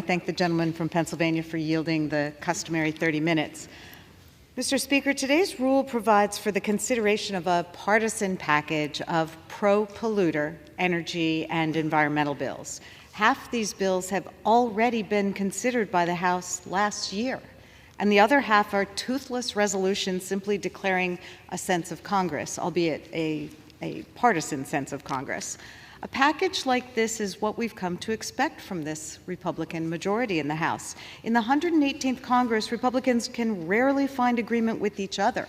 thank the gentleman from Pennsylvania for yielding the customary 30 minutes. Mr. Speaker, today's rule provides for the consideration of a partisan package of pro-polluter energy and environmental bills. Half these bills have already been considered by the House last year, and the other half are toothless resolutions simply declaring a sense of Congress, albeit a partisan sense of Congress. A package like this is what we've come to expect from this Republican majority in the House. In the 118th Congress, Republicans can rarely find agreement with each other,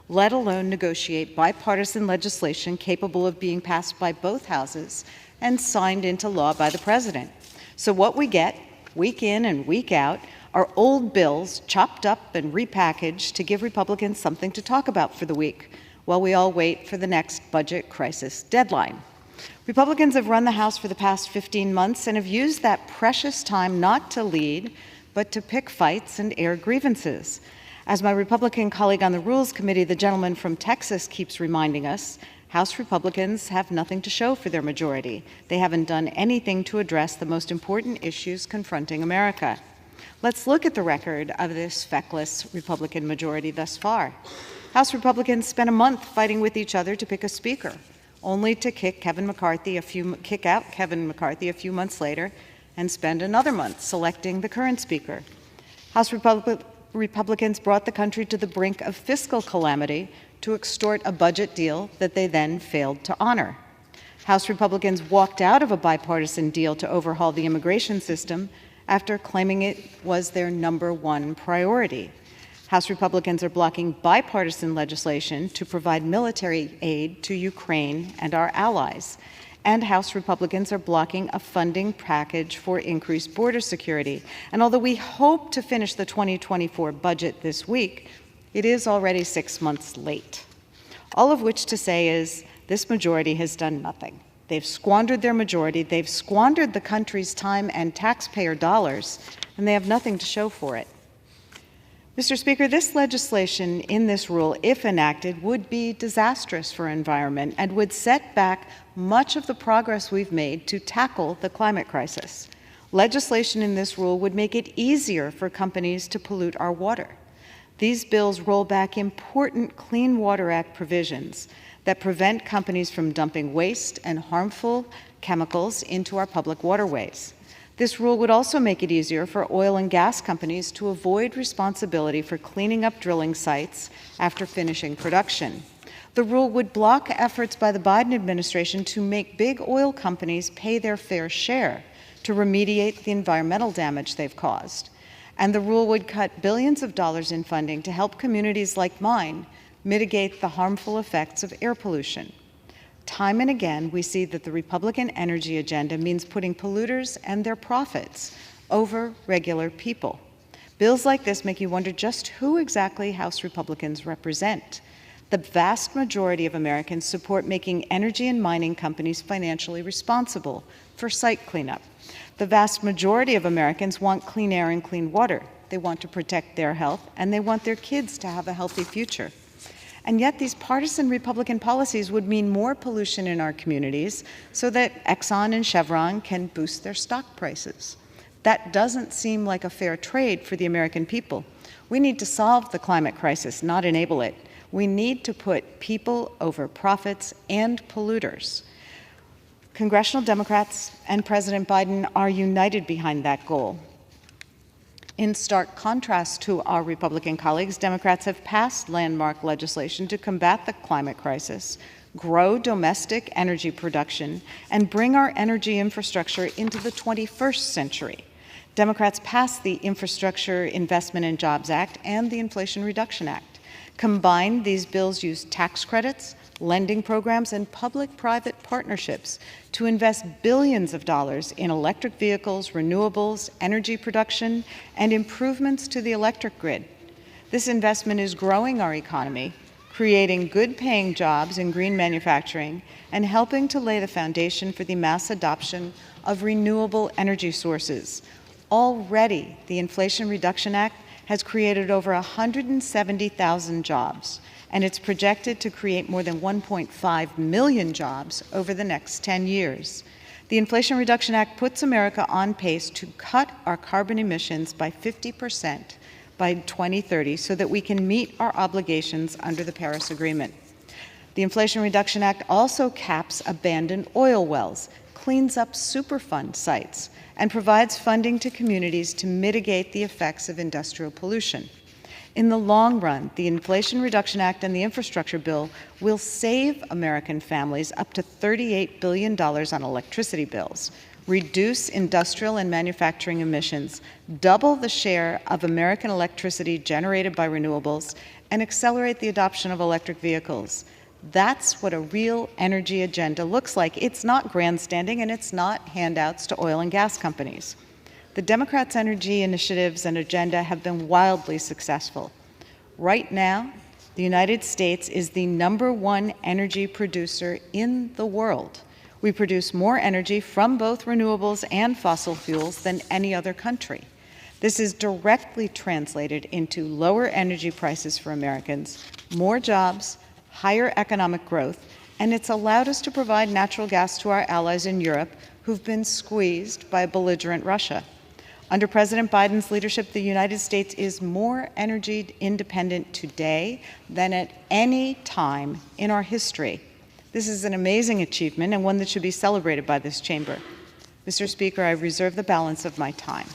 let alone negotiate bipartisan legislation capable of being passed by both houses and signed into law by the president. So what we get, week in and week out, are old bills chopped up and repackaged to give Republicans something to talk about for the week, while we all wait for the next budget crisis deadline. Republicans have run the House for the past 15 months and have used that precious time not to lead, but to pick fights and air grievances. As my Republican colleague on the Rules Committee, the gentleman from Texas, keeps reminding us, House Republicans have nothing to show for their majority. They haven't done anything to address the most important issues confronting America. Let's look at the record of this feckless Republican majority thus far. House Republicans spent a month fighting with each other to pick a speaker, only to kick out Kevin McCarthy a few months later and spend another month selecting the current speaker. House Republicans brought the country to the brink of fiscal calamity to extort a budget deal that they then failed to honor. House Republicans walked out of a bipartisan deal to overhaul the immigration system after claiming it was their #1 priority. House Republicans are blocking bipartisan legislation to provide military aid to Ukraine and our allies. And House Republicans are blocking a funding package for increased border security. And although we hope to finish the 2024 budget this week, it is already 6 months late. All of which to say is this majority has done nothing. They've squandered their majority, they've squandered the country's time and taxpayer dollars, and they have nothing to show for it. Mr. Speaker, this legislation in this rule, if enacted, would be disastrous for environment and would set back much of the progress we've made to tackle the climate crisis. Legislation in this rule would make it easier for companies to pollute our water. These bills roll back important Clean Water Act provisions that prevent companies from dumping waste and harmful chemicals into our public waterways. This rule would also make it easier for oil and gas companies to avoid responsibility for cleaning up drilling sites after finishing production. The rule would block efforts by the Biden administration to make big oil companies pay their fair share to remediate the environmental damage they've caused. And the rule would cut billions of dollars in funding to help communities like mine mitigate the harmful effects of air pollution. Time and again, we see that the Republican energy agenda means putting polluters and their profits over regular people. Bills like this make you wonder just who exactly House Republicans represent. The vast majority of Americans support making energy and mining companies financially responsible for site cleanup. The vast majority of Americans want clean air and clean water. They want to protect their health, and they want their kids to have a healthy future. And yet these partisan Republican policies would mean more pollution in our communities so that Exxon and Chevron can boost their stock prices. That doesn't seem like a fair trade for the American people. We need to solve the climate crisis, not enable it. We need to put people over profits and polluters. Congressional Democrats and President Biden are united behind that goal. In stark contrast to our Republican colleagues, Democrats have passed landmark legislation to combat the climate crisis, grow domestic energy production, and bring our energy infrastructure into the 21st century. Democrats passed the Infrastructure Investment and Jobs Act and the Inflation Reduction Act. Combined, these bills use tax credits, lending programs, and public-private partnerships to invest billions of dollars in electric vehicles, renewables, energy production, and improvements to the electric grid. This investment is growing our economy, creating good-paying jobs in green manufacturing, and helping to lay the foundation for the mass adoption of renewable energy sources. Already, the Inflation Reduction Act has created over 170,000 jobs, and it's projected to create more than 1.5 million jobs over the next 10 years. The Inflation Reduction Act puts America on pace to cut our carbon emissions by 50% by 2030 so that we can meet our obligations under the Paris Agreement. The Inflation Reduction Act also caps abandoned oil wells, cleans up Superfund sites, and provides funding to communities to mitigate the effects of industrial pollution. In the long run, the Inflation Reduction Act and the Infrastructure Bill will save American families up to $38 billion on electricity bills, reduce industrial and manufacturing emissions, double the share of American electricity generated by renewables, and accelerate the adoption of electric vehicles. That's what a real energy agenda looks like. It's not grandstanding, and it's not handouts to oil and gas companies. The Democrats' energy initiatives and agenda have been wildly successful. Right now, the United States is the #1 energy producer in the world. We produce more energy from both renewables and fossil fuels than any other country. This is directly translated into lower energy prices for Americans, more jobs, higher economic growth, and it's allowed us to provide natural gas to our allies in Europe who've been squeezed by belligerent Russia. Under President Biden's leadership, the United States is more energy independent today than at any time in our history. This is an amazing achievement and one that should be celebrated by this chamber. Mr. Speaker, I reserve the balance of my time.